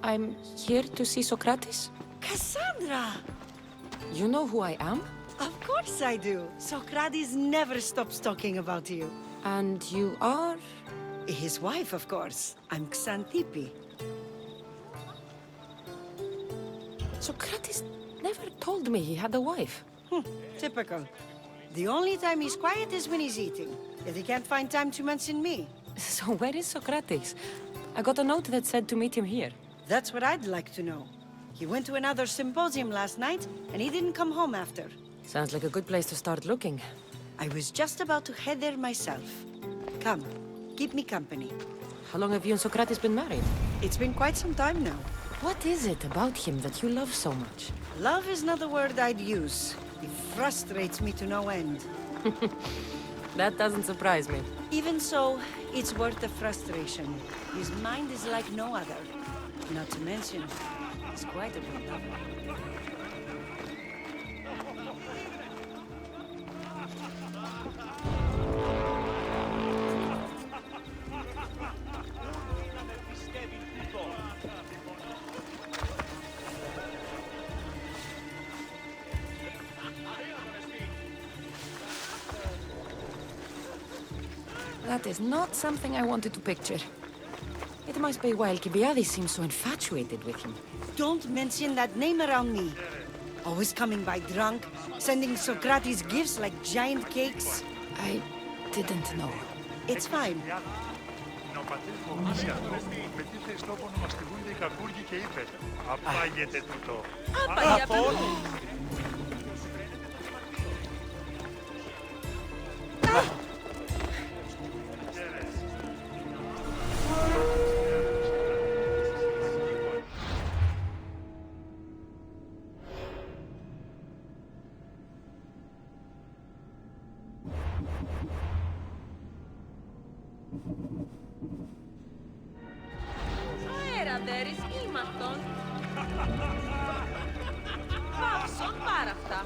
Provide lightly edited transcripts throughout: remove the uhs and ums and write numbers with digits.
I'm here to see Socrates. Cassandra! You know who I am? Of course I do. Socrates never stops talking about you. And you are? His wife, of course. I'm Xantippe. Socrates never told me he had a wife. Typical. The only time he's quiet is when he's eating. Yet he can't find time to mention me. So where is Socrates? I got a note that said to meet him here. That's what I'd like to know. He went to another symposium last night, and he didn't come home after. Sounds like a good place to start looking. I was just about to head there myself. Come, keep me company. How long have you and Socrates been married? It's been quite some time now. What is it about him that you love so much? Love is not a word I'd use. He frustrates me to no end. That doesn't surprise me. Even so, it's worth the frustration. His mind is like no other. Not to mention, he's quite a good lover. That is not something I wanted to picture. It must be why Alcibiades seems so infatuated with him. Don't mention that name around me. Always coming by drunk, sending Socrates gifts like giant cakes. I didn't know. It's fine. Αέρα, Δέρης, ήμαρτον. Πάψον, πάρα αυτά.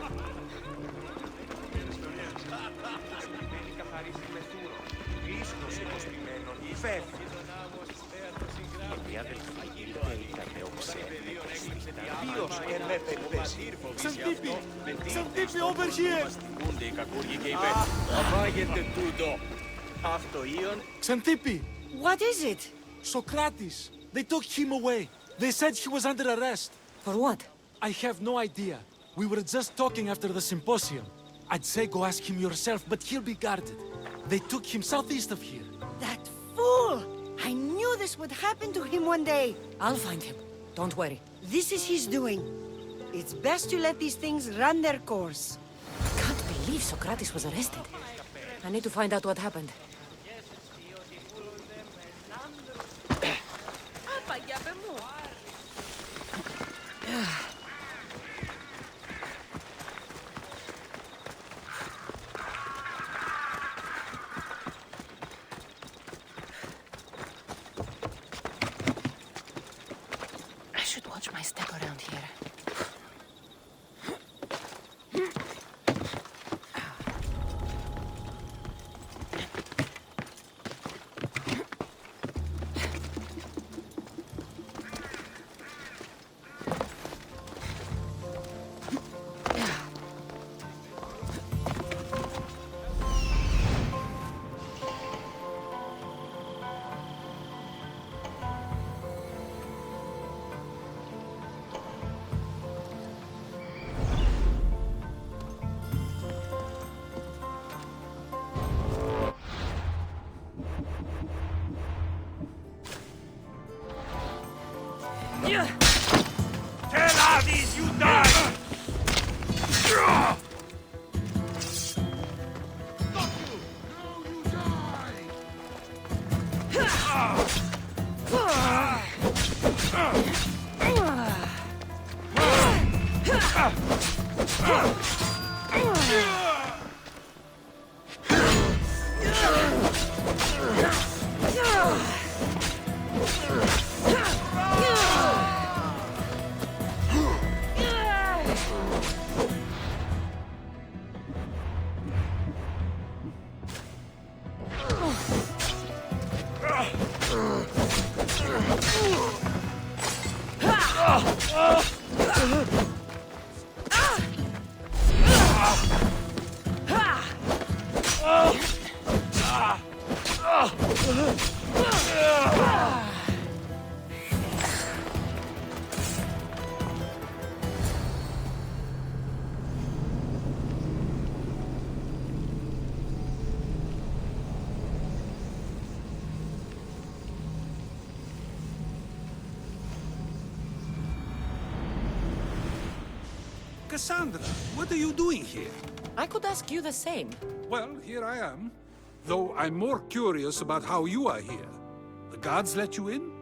Xantippe, over here! Xantippe! What is it? Socrates! They took him away. They said he was under arrest. For what? I have no idea. We were just talking after the symposium. I'd say go ask him yourself, but he'll be guarded. They took him southeast of here. That fool! I knew this would happen to him one day. I'll find him. Don't worry. This is his doing. It's best to let these things run their course. Can't believe Socrates was arrested. I need to find out what happened. Άπαγια, παι μου. I should watch my step around here. Cassandra, what are you doing here? I could ask you the same. Well, here I am. Though I'm more curious about how you are here. The guards let you in?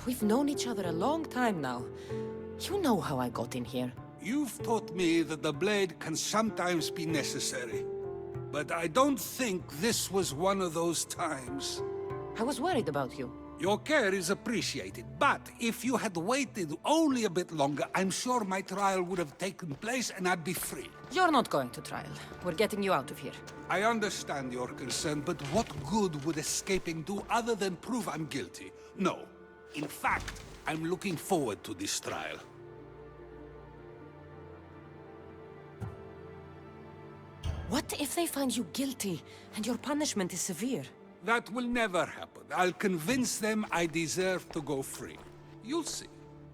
We've known each other a long time now. You know how I got in here. You've taught me that the blade can sometimes be necessary. But I don't think this was one of those times. I was worried about you. Your care is appreciated, but if you had waited only a bit longer, I'm sure my trial would have taken place and I'd be free. You're not going to trial. We're getting you out of here. I understand your concern, but what good would escaping do other than prove I'm guilty? No. In fact, I'm looking forward to this trial. What if they find you guilty and your punishment is severe? That will never happen. I'll convince them I deserve to go free. You'll see.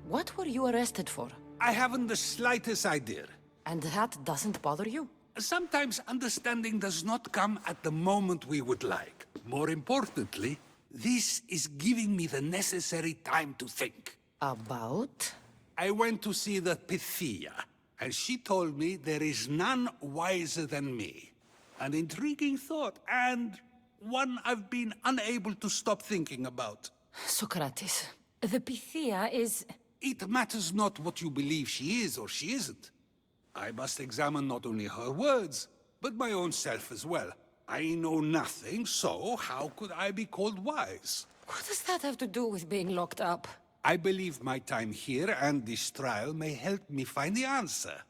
What were you arrested for? I haven't the slightest idea. And that doesn't bother you? Sometimes understanding does not come at the moment we would like. More importantly, this is giving me the necessary time to think. About? I went to see the Pythia, and she told me there is none wiser than me. An intriguing thought, and one I've been unable to stop thinking about. Socrates, the Pythia is... It matters not what you believe she is or she isn't. I must examine not only her words, but my own self as well. I know nothing, so how could I be called wise? What does that have to do with being locked up? I believe my time here and this trial may help me find the answer.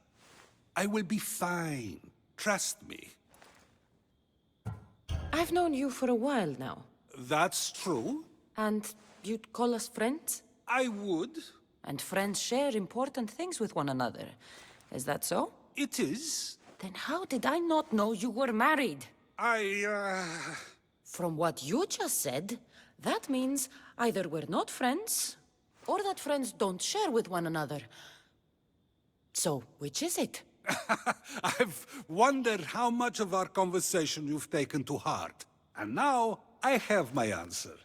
I will be fine. Trust me. I've known you for a while now. That's true. And you'd call us friends? I would. And friends share important things with one another. Is that so? It is. Then how did I not know you were married? From what you just said, that means either we're not friends, or that friends don't share with one another. So, which is it? I've wondered how much of our conversation you've taken to heart. And now, I have my answer.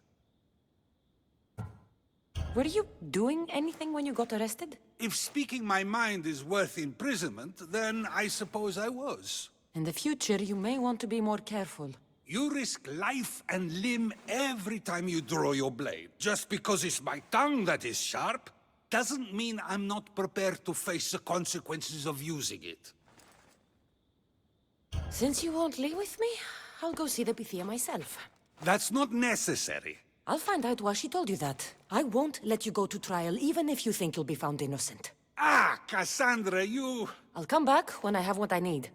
Were you doing anything when you got arrested? If speaking my mind is worth imprisonment, then I suppose I was. In the future, you may want to be more careful. You risk life and limb every time you draw your blade. Just because it's my tongue that is sharp, doesn't mean I'm not prepared to face the consequences of using it. Since you won't leave with me, I'll go see the Pythia myself. That's not necessary. I'll find out why she told you that. I won't let you go to trial, even if you think you'll be found innocent. Ah, Cassandra, you... I'll come back when I have what I need.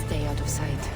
Stay out of sight.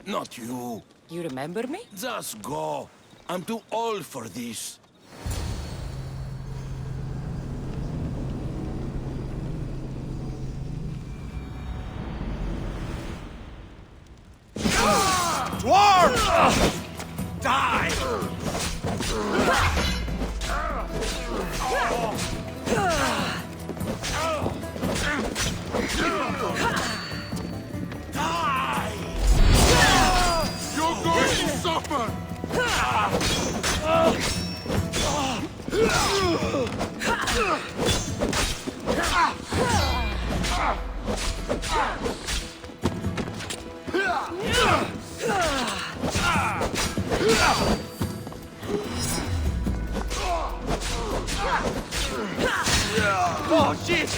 Not you. You remember me? Just go. I'm too old for this. Dwarf! Die! You're going to suffer! Oh, shit!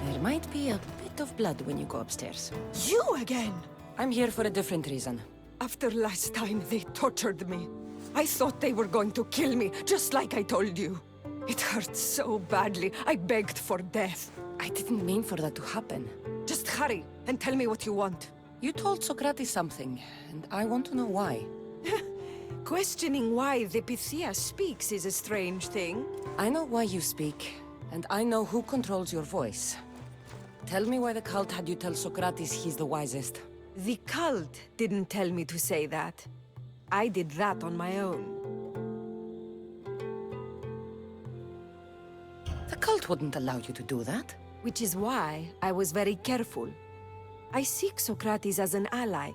There might be a bit of blood when you go upstairs. You again! I'm here for a different reason. After last time, they tortured me. I thought they were going to kill me, just like I told you. It hurt so badly, I begged for death. I didn't mean for that to happen. Just hurry, and tell me what you want. You told Socrates something, and I want to know why. Questioning why the Pythia speaks is a strange thing. I know why you speak, and I know who controls your voice. Tell me why the cult had you tell Socrates he's the wisest. The cult didn't tell me to say that. I did that on my own. The cult wouldn't allow you to do that. Which is why I was very careful. I seek Socrates as an ally,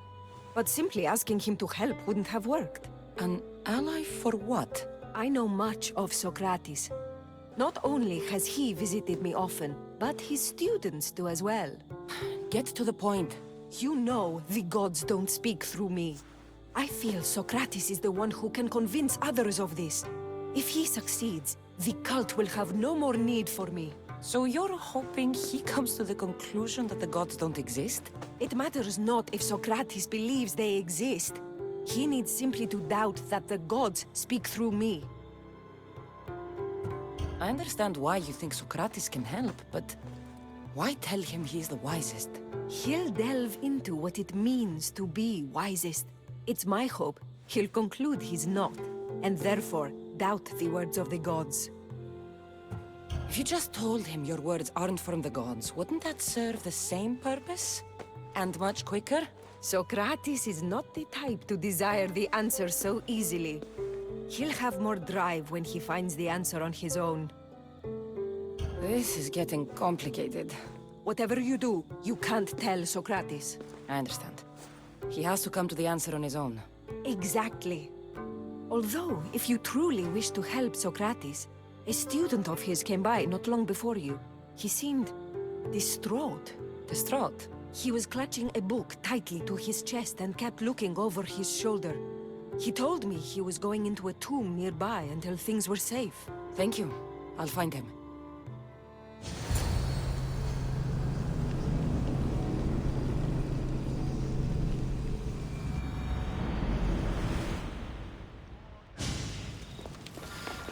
but simply asking him to help wouldn't have worked. An ally for what? I know much of Socrates. Not only has he visited me often, but his students do as well. Get to the point. You know the gods don't speak through me. I feel Socrates is the one who can convince others of this. If he succeeds, the cult will have no more need for me. So you're hoping he comes to the conclusion that the gods don't exist? It matters not if Socrates believes they exist. He needs simply to doubt that the gods speak through me. I understand why you think Socrates can help, but why tell him he's the wisest? He'll delve into what it means to be wisest. It's my hope he'll conclude he's not, and therefore doubt the words of the gods. If you just told him your words aren't from the gods, wouldn't that serve the same purpose? And much quicker? Socrates is not the type to desire the answer so easily. He'll have more drive when he finds the answer on his own. This is getting complicated. Whatever you do, you can't tell Socrates. I understand. He has to come to the answer on his own. Exactly. Although, if you truly wish to help Socrates, a student of his came by not long before you. He seemed distraught. Distraught? He was clutching a book tightly to his chest and kept looking over his shoulder. He told me he was going into a tomb nearby until things were safe. Thank you. I'll find him.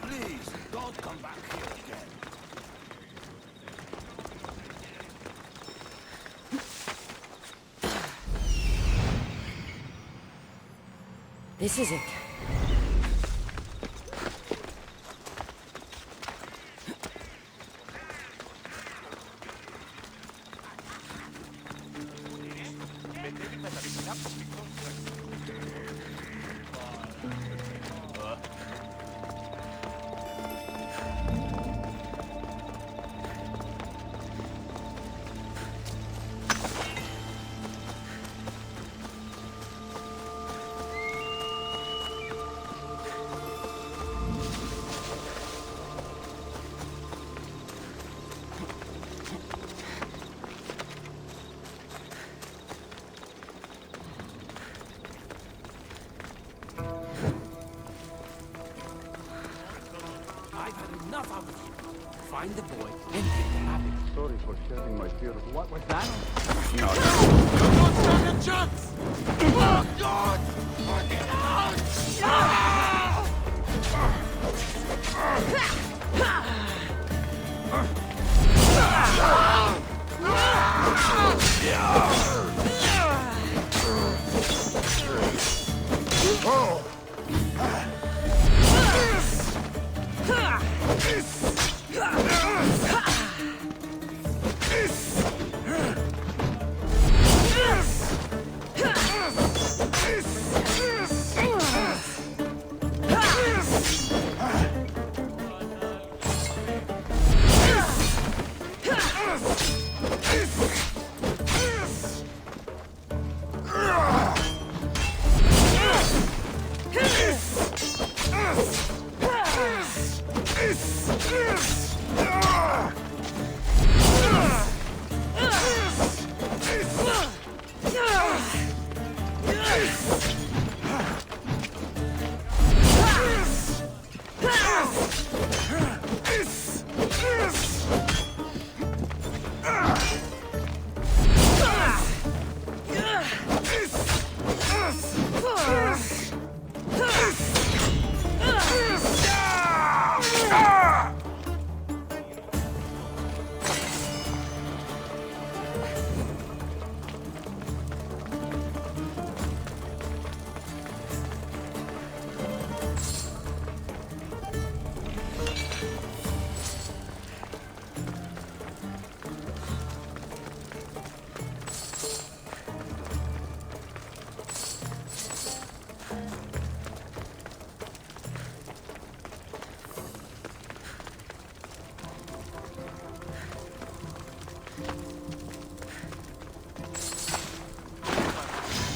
Please, don't come back here again. This is it. find the boy and take the rabbit. Sorry for sharing my fear. What was that? You don't stand a chance! Oh, God! Get out!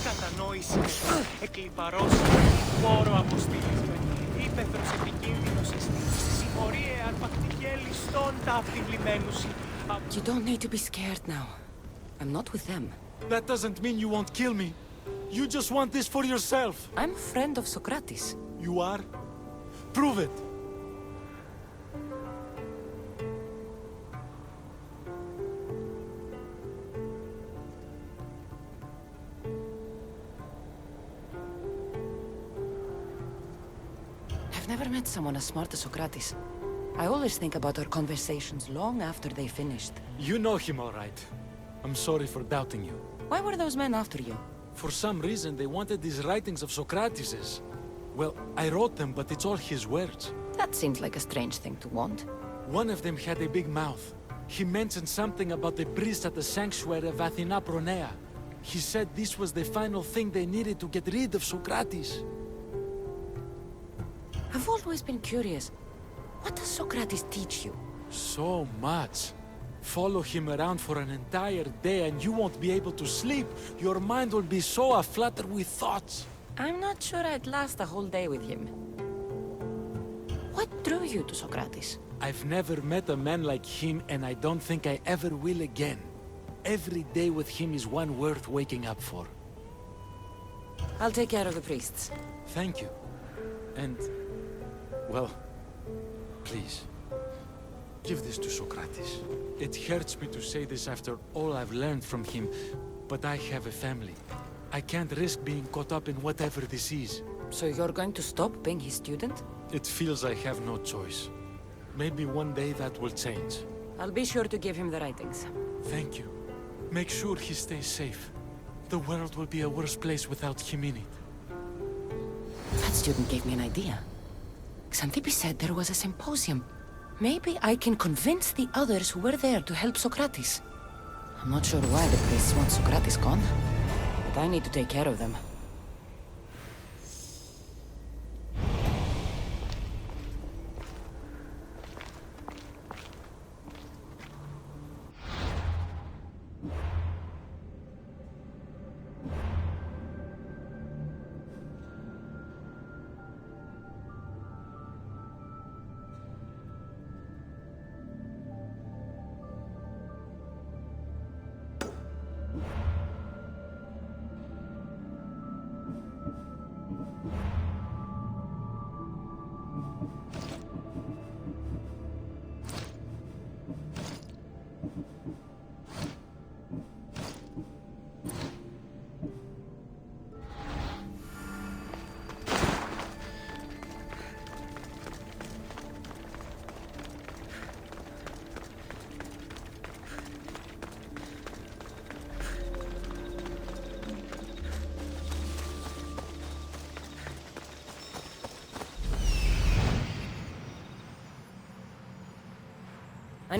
Κατανόηση, εκλιπαρώσει, πόρο αποστήλης με, ύπεθρος επικίνδυνος εστί, συμμορίε αρπακτικέ ληστών ταύτιβλημένους. You don't need to be scared now. I'm not with them. That doesn't mean you won't kill me. You just want this for yourself. I'm a friend of Socrates. You are? Prove it. I've never met someone as smart as Socrates. I always think about our conversations long after they finished. You know him all right. I'm sorry for doubting you. Why were those men after you? For some reason, they wanted these writings of Socrates's. Well, I wrote them, but it's all his words. That seems like a strange thing to want. One of them had a big mouth. He mentioned something about the priest at the sanctuary of Athena Pronea. He said this was the final thing they needed to get rid of Socrates. I've always been curious. What does Socrates teach you? So much. Follow him around for an entire day and you won't be able to sleep. Your mind will be so aflutter with thoughts. I'm not sure I'd last a whole day with him. What drew you to Socrates? I've never met a man like him and I don't think I ever will again. Every day with him is one worth waking up for. I'll take care of the priests. Thank you. And, well, please, give this to Socrates. It hurts me to say this after all I've learned from him, but I have a family. I can't risk being caught up in whatever this is. So you're going to stop being his student? It feels I have no choice. Maybe one day that will change. I'll be sure to give him the writings. Thank you. Make sure he stays safe. The world will be a worse place without him in it. That student gave me an idea. Xanthippe said there was a symposium. Maybe I can convince the others who were there to help Socrates. I'm not sure why the priests want Socrates gone, but I need to take care of them.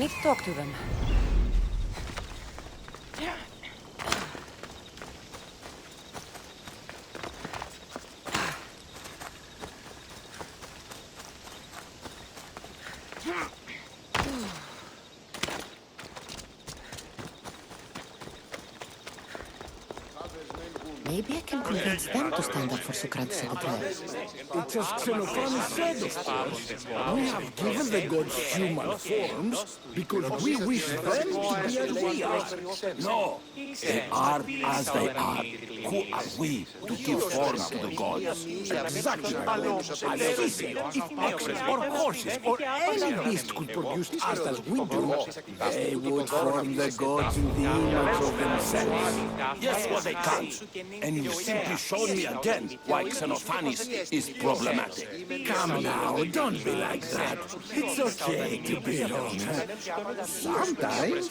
need to talk to them. Maybe I can convince them to stand up for Socrates at the trial. It's as Xenophon said, of course. We have given the gods human forms because we wish them to be as we are. No, they are as they are. Who are we to give form to the gods? Exactly. A city, if oxen or horses or any beast could produce us as we do, they would form the gods in the image of themselves. Yes, well, they can't. And you simply showed me again why Xenophanes is problematic. Come now, don't be like that. It's okay to be wrong. Sometimes.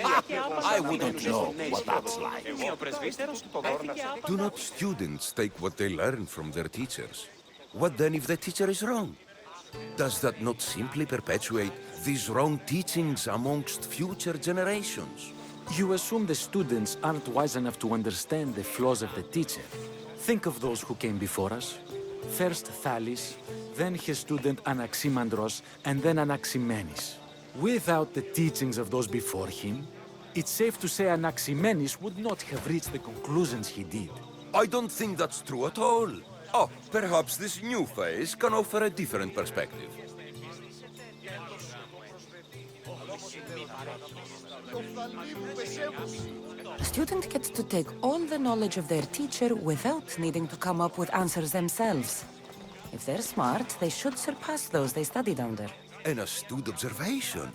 I wouldn't know what that's like. Do not students take what they learn from their teachers? What then if the teacher is wrong? Does that not simply perpetuate these wrong teachings amongst future generations? You assume the students aren't wise enough to understand the flaws of the teacher. Think of those who came before us. First Thales, then his student Anaximandros, and then Anaximenes. Without the teachings of those before him, it's safe to say Anaximenes would not have reached the conclusions he did. I don't think that's true at all. Oh, perhaps this new phase can offer a different perspective. A student gets to take all the knowledge of their teacher without needing to come up with answers themselves. If they're smart, they should surpass those they studied under. An astute observation.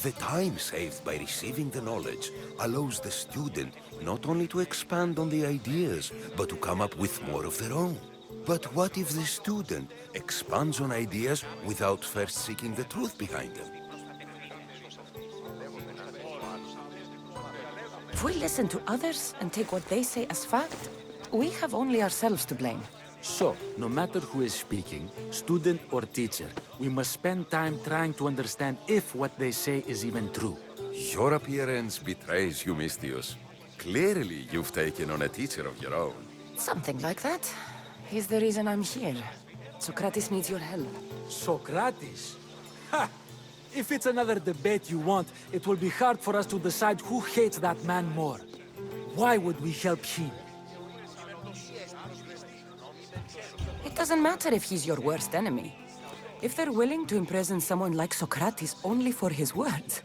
The time saved by receiving the knowledge allows the student not only to expand on the ideas, but to come up with more of their own. But what if the student expands on ideas without first seeking the truth behind them? If we listen to others and take what they say as fact, we have only ourselves to blame. So, no matter who is speaking, student or teacher, we must spend time trying to understand if what they say is even true. Your appearance betrays you, Mystius. Clearly, you've taken on a teacher of your own. Something like that. He's the reason I'm here. Socrates needs your help. Socrates? Ha! If it's another debate you want, it will be hard for us to decide who hates that man more. Why would we help him? It doesn't matter if he's your worst enemy. If they're willing to imprison someone like Socrates only for his words,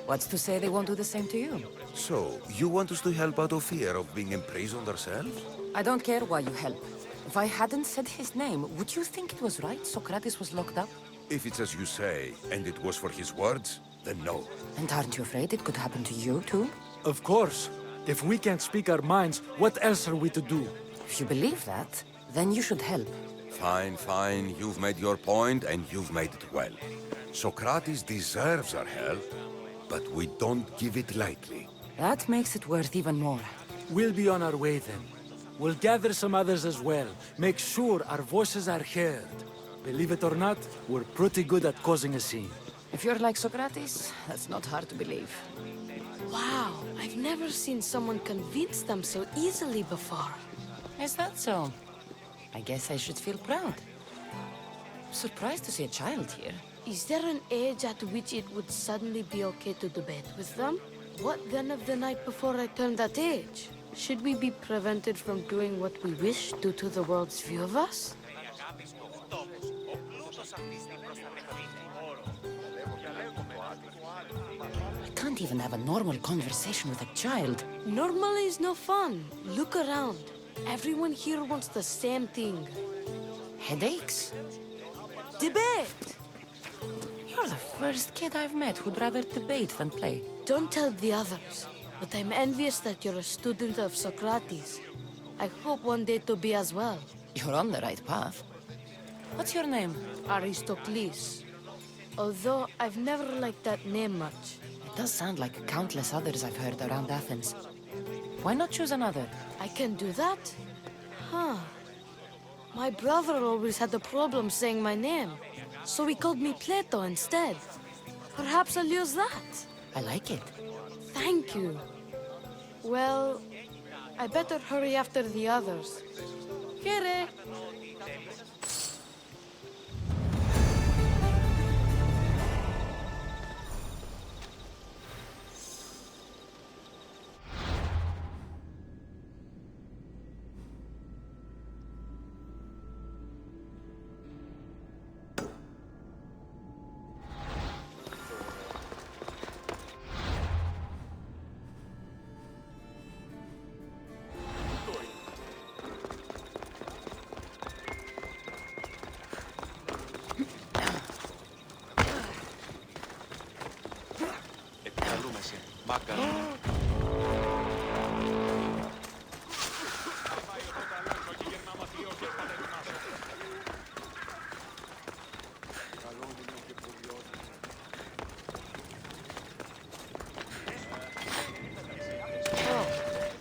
what's to say they won't do the same to you? So, you want us to help out of fear of being imprisoned ourselves? I don't care why you help. If I hadn't said his name, would you think it was right Socrates was locked up? If it's as you say, and it was for his words, then no. And aren't you afraid it could happen to you, too? Of course. If we can't speak our minds, what else are we to do? If you believe that, then you should help. Fine, fine. You've made your point, and you've made it well. Socrates deserves our help, but we don't give it lightly. That makes it worth even more. We'll be on our way then. We'll gather some others as well. Make sure our voices are heard. Believe it or not, we're pretty good at causing a scene. If you're like Socrates, that's not hard to believe. Wow, I've never seen someone convince them so easily before. Is that so? I guess I should feel proud. I'm surprised to see a child here. Is there an age at which it would suddenly be okay to debate with them? What then of the night before I turned that age? Should we be prevented from doing what we wish due to the world's view of us? I can't even have a normal conversation with a child. Normal is no fun. Look around. Everyone here wants the same thing. Headaches? Debate! You're the first kid I've met who'd rather debate than play. Don't tell the others, but I'm envious that you're a student of Socrates. I hope one day to be as well. You're on the right path. What's your name? Aristocles. Although I've never liked that name much. It does sound like countless others I've heard around Athens. Why not choose another? I can do that? Huh. My brother always had a problem saying my name, so he called me Plato instead. Perhaps I'll use that. I like it. Thank you. Well, I better hurry after the others. Here.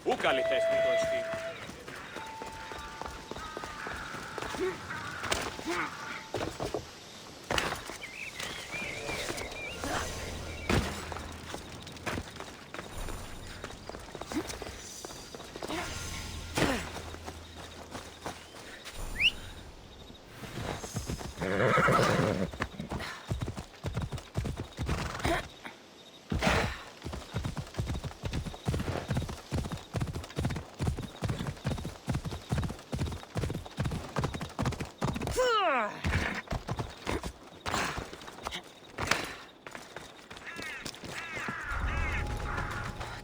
Πού καλή θέση του το εστί.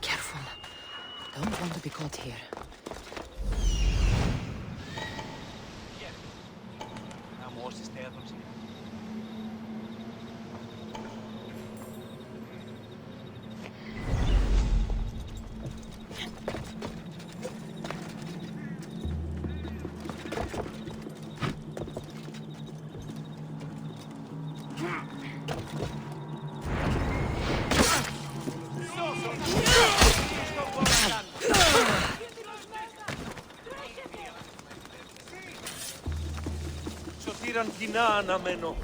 Careful. Don't want to be caught here. Σωτήραν κοινά αναμένω.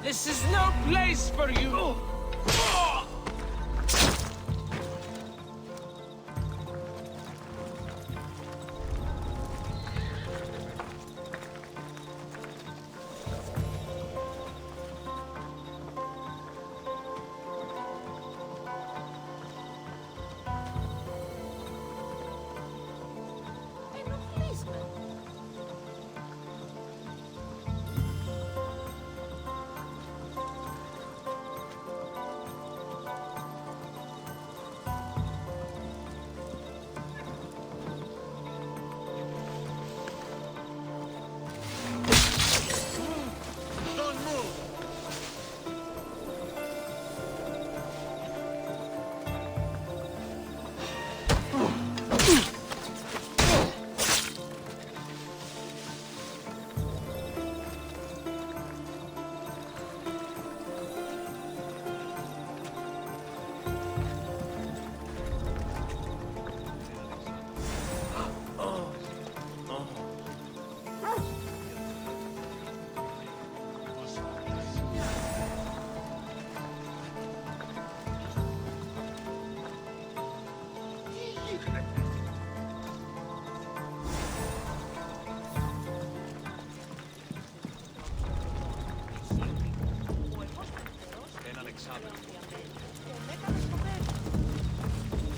This is no place for you!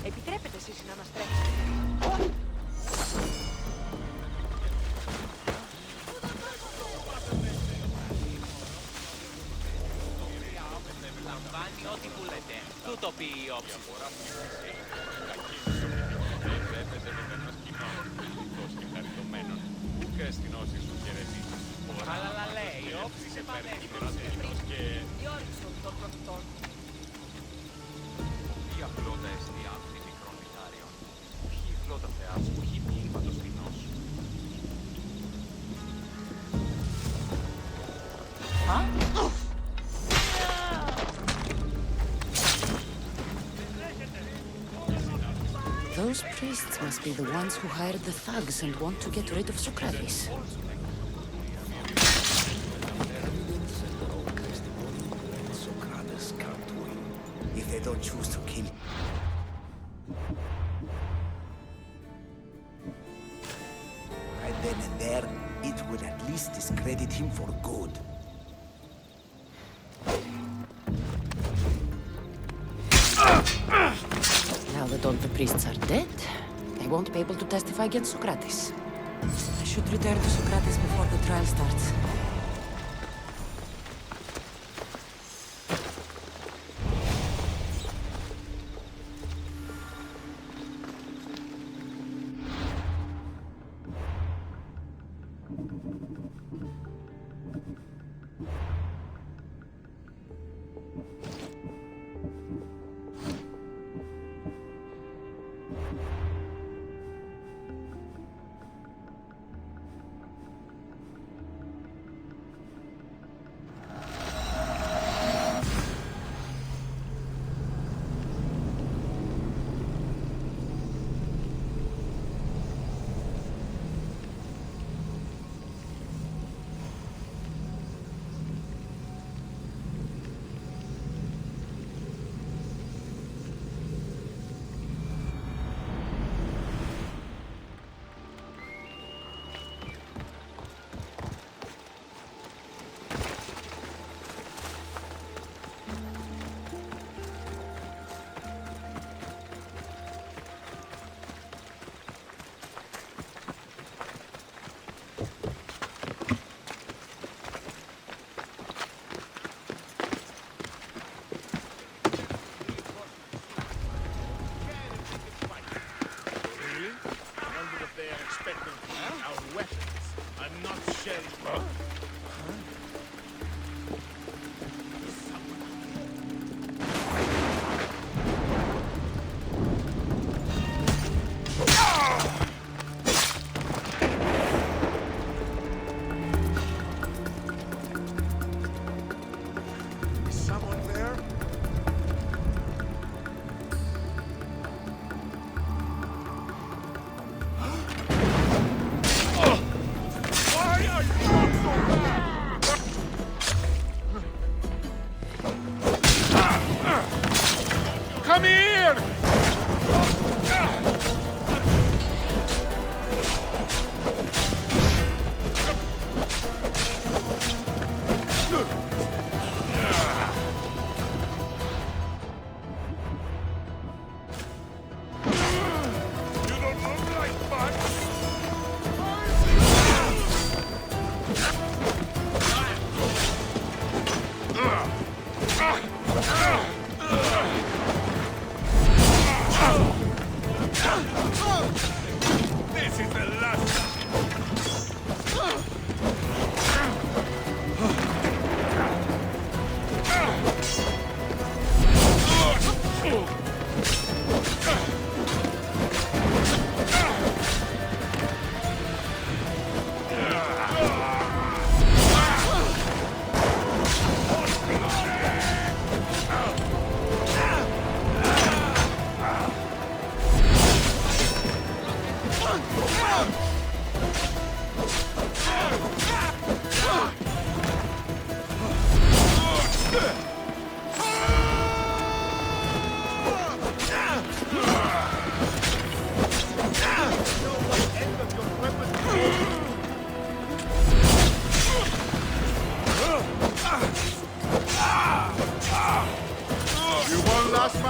Επιτρέπετε εσείς να αναστρέψετε. Λαμβάνει ό,τι που λέτε. Τούτο πει η όψη. Αλλά λέει, η όψη σε πανέφερος και... Διόριξον τον προφητόν. Η απλότα εστί άνθη μικρών λιτάριων. Ποιοι φλότα θεάς, ποιοι ποίηματος κοινός. Those priests must be the ones who hired the thugs and want to get rid of Socrates. Socrates can't win if they don't choose to kill him. Right then and there, it would at least discredit him for good. Now that all the priests are dead, they won't be able to testify against Socrates. I should return to Socrates before the trial starts.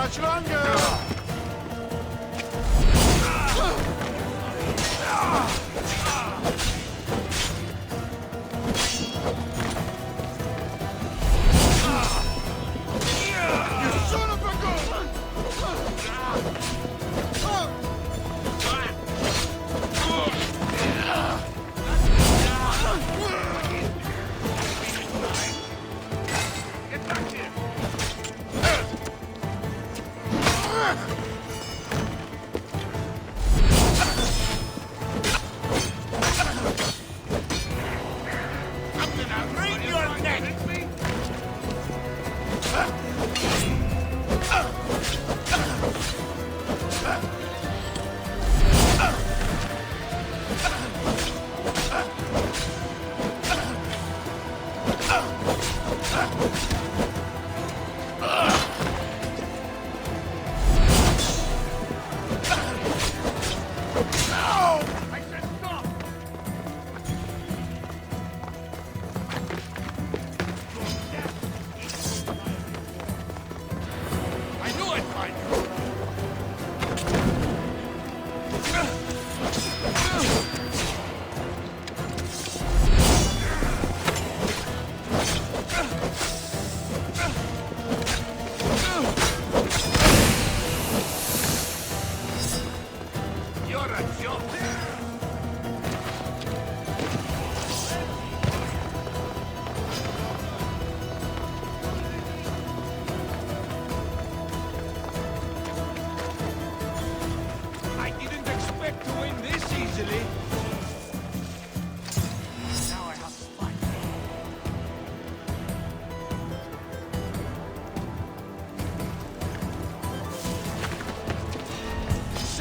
much longer!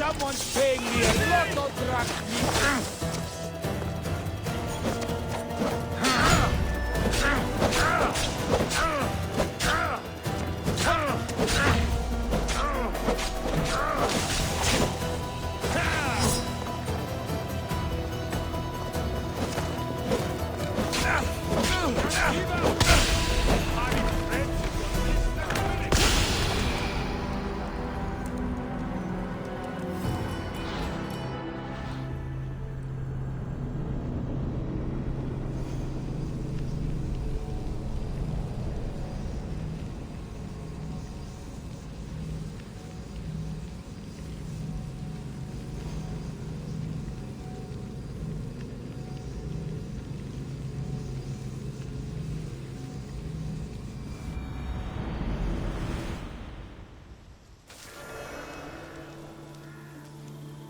Someone's paying me a lot of drachmi.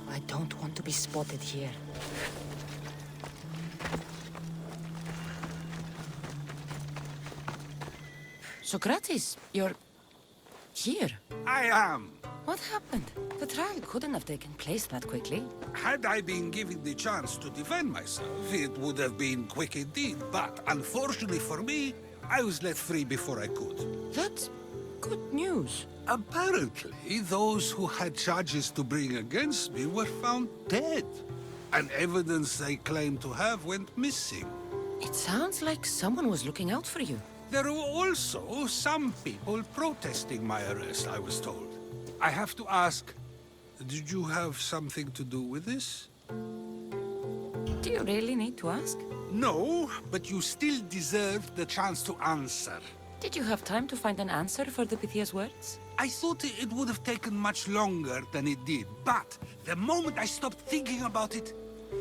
I don't want to be spotted here. Socrates, you're here. I am. What happened? The trial couldn't have taken place that quickly. Had I been given the chance to defend myself, it would have been quick indeed. But unfortunately for me, I was let free before I could. That's good news. Apparently, those who had charges to bring against me were found dead. And evidence they claimed to have went missing. It sounds like someone was looking out for you. There were also some people protesting my arrest, I was told. I have to ask, did you have something to do with this? Do you really need to ask? No, but you still deserve the chance to answer. Did you have time to find an answer for the Pythia's words? I thought it would have taken much longer than it did, but the moment I stopped thinking about it,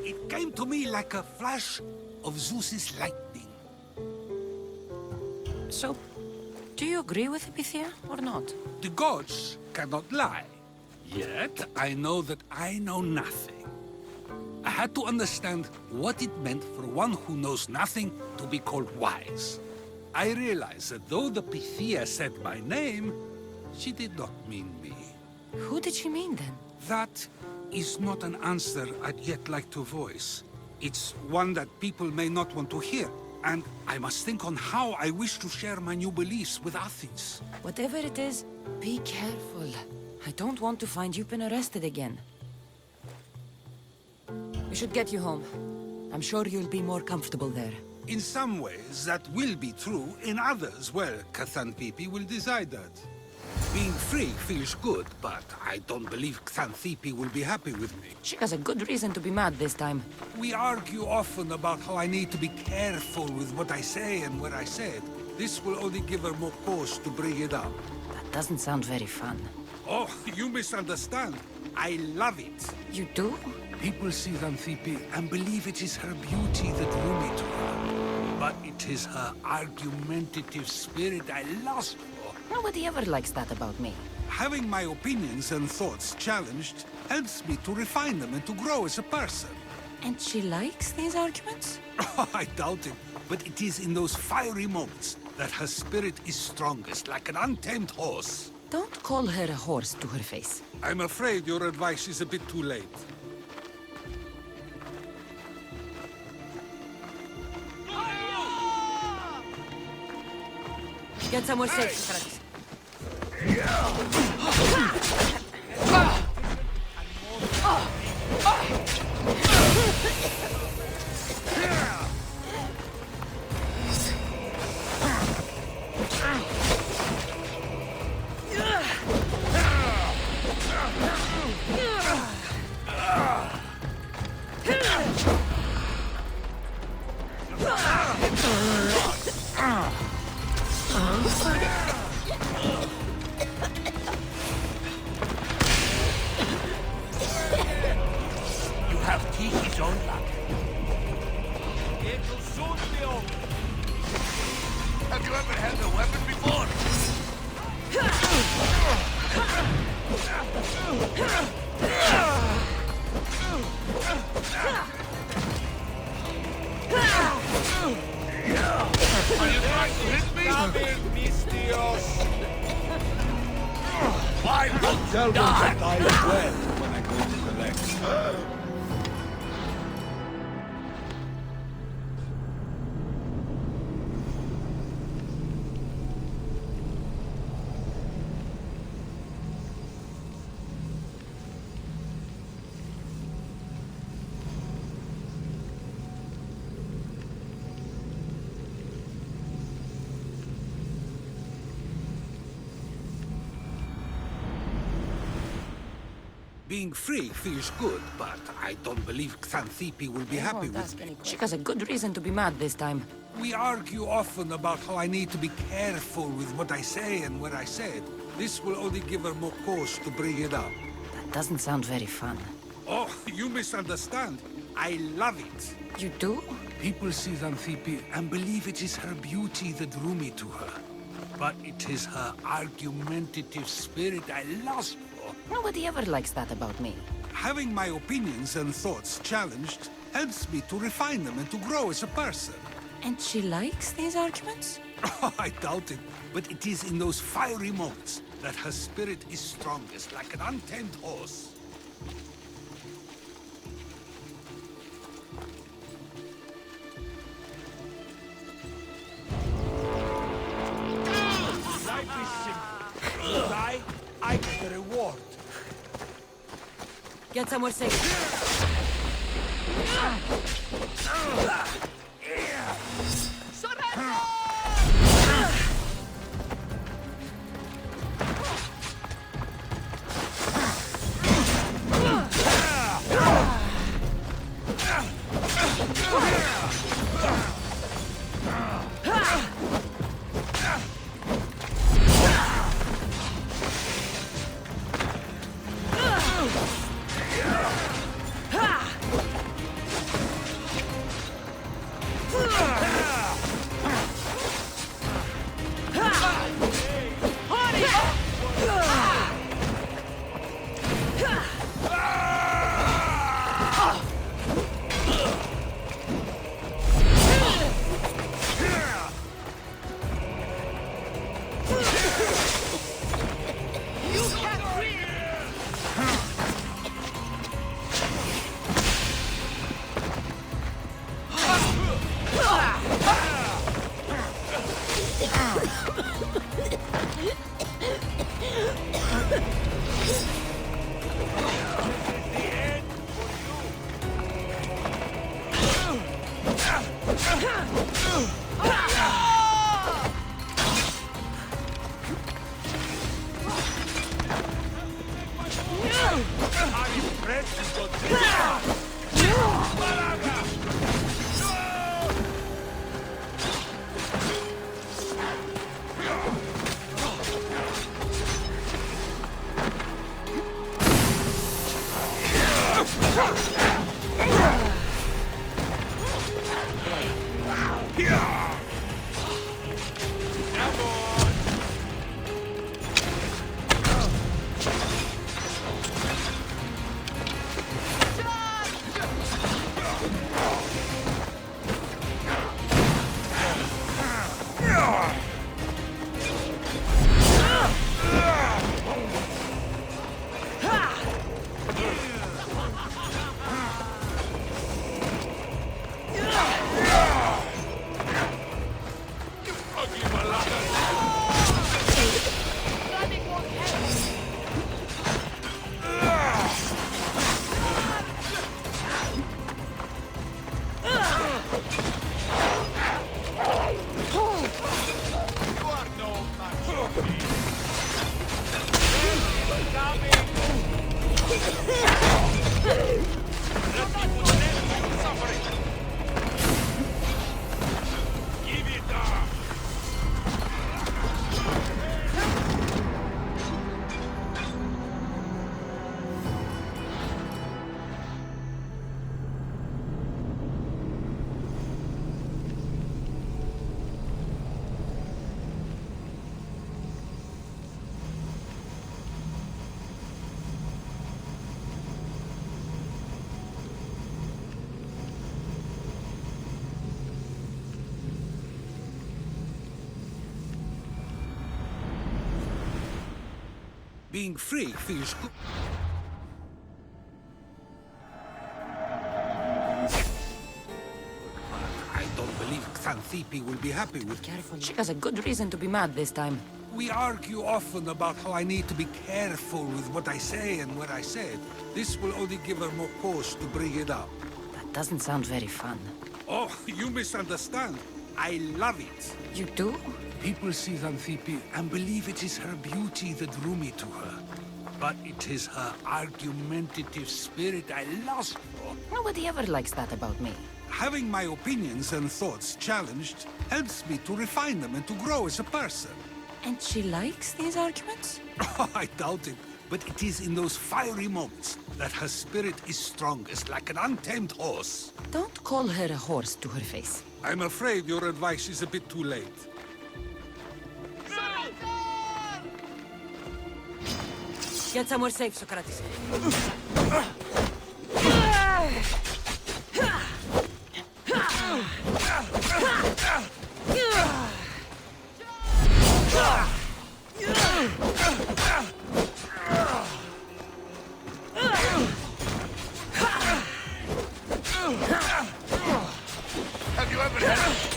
it came to me like a flash of Zeus's lightning. So, do you agree with Pythia or not? The gods cannot lie. Yet, I know that I know nothing. I had to understand what it meant for one who knows nothing to be called wise. I realized that though the Pythia said my name, she did not mean me. Who did she mean then? That is not an answer I'd yet like to voice. It's one that people may not want to hear. And I must think on how I wish to share my new beliefs with Athens. Whatever it is, be careful. I don't want to find you've been arrested again. We should get you home. I'm sure you'll be more comfortable there. In some ways, that will be true. In others, well, Xanthippe will decide that. Being free feels good, but I don't believe Xanthippe will be happy with me. She has a good reason to be mad this time. We argue often about how I need to be careful with what I say and where I say it. This will only give her more cause to bring it up. That doesn't sound very fun. Oh, you misunderstand. I love it. You do? People see Xanthippe and believe it is her beauty that drew me to her. But it is her argumentative spirit I lust for. Nobody ever likes that about me. Having my opinions and thoughts challenged helps me to refine them and to grow as a person. And she likes these arguments? I doubt it, but it is in those fiery moments that her spirit is strongest, like an untamed horse. Don't call her a horse to her face. I'm afraid your advice is a bit too late. Get somewhere safe, Socrates. You have Tiki's own luck. It will soon be over. Have you ever held a weapon before? Are you trying to hit me? Why not Tell them die? that I fled when I go Being free feels good, but I don't believe Xanthippe will be happy with me. She has a good reason to be mad this time. We argue often about how I need to be careful with what I say and what I said. This will only give her more cause to bring it up. That doesn't sound very fun. Oh, you misunderstand. I love it. You do? People see Xanthippe and believe it is her beauty that drew me to her. But it is her argumentative spirit I lust for. Nobody ever likes that about me. Having my opinions and thoughts challenged helps me to refine them and to grow as a person. And she likes these arguments? Oh, I doubt it. But it is in those fiery moments that her spirit is strongest, like an untamed horse. Life is simple. You die, I get the reward. Get somewhere safe. Being free feels good. Xanthippe will be happy with. Careful, she has a good reason to be mad this time. We argue often about how I need to be careful with what I say and where I say it. This will only give her more cause to bring it up. That doesn't sound very fun. Oh, you misunderstand. I love it. You do? People see Xanthippe and believe it is her beauty that drew me to her. But it is her argumentative spirit I lust for. Nobody ever likes that about me. Having my opinions and thoughts challenged helps me to refine them and to grow as a person. And she likes these arguments? Oh, I doubt it. But it is in those fiery moments that her spirit is strongest, like an untamed horse. Don't call her a horse to her face. I'm afraid your advice is a bit too late. Get somewhere safe, Socrates. Have you ever had...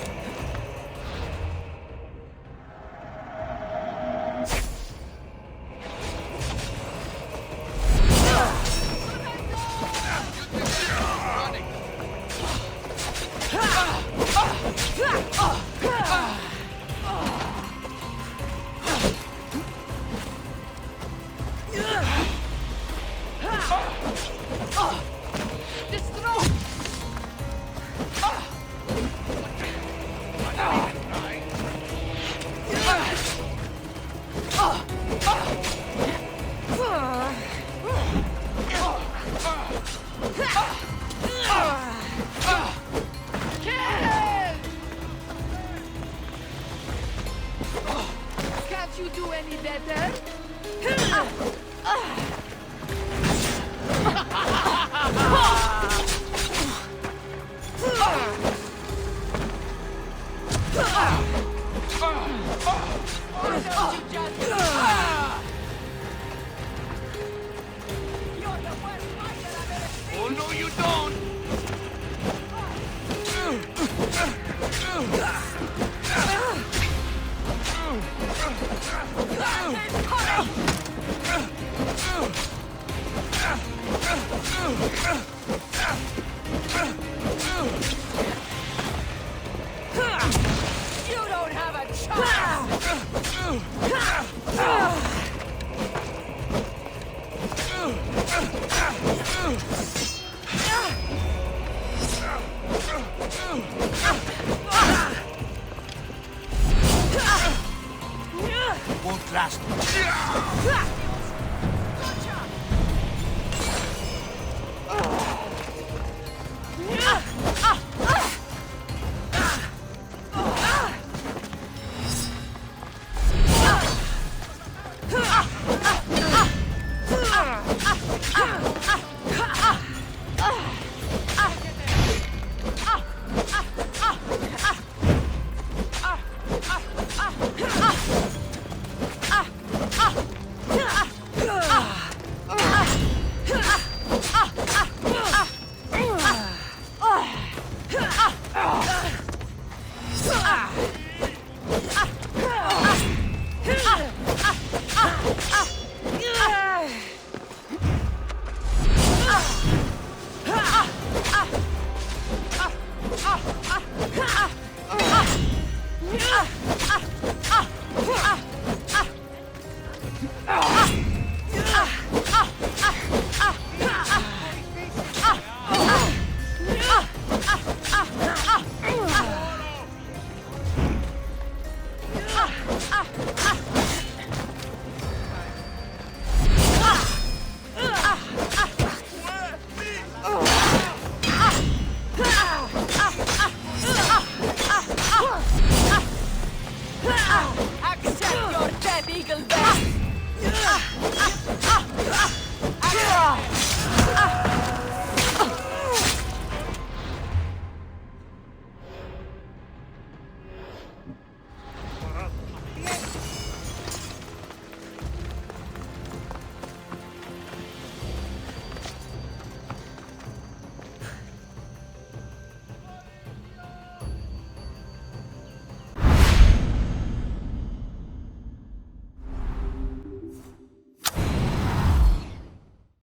Can't you do any better? Oh, no, you don't! You don't have a Won't last.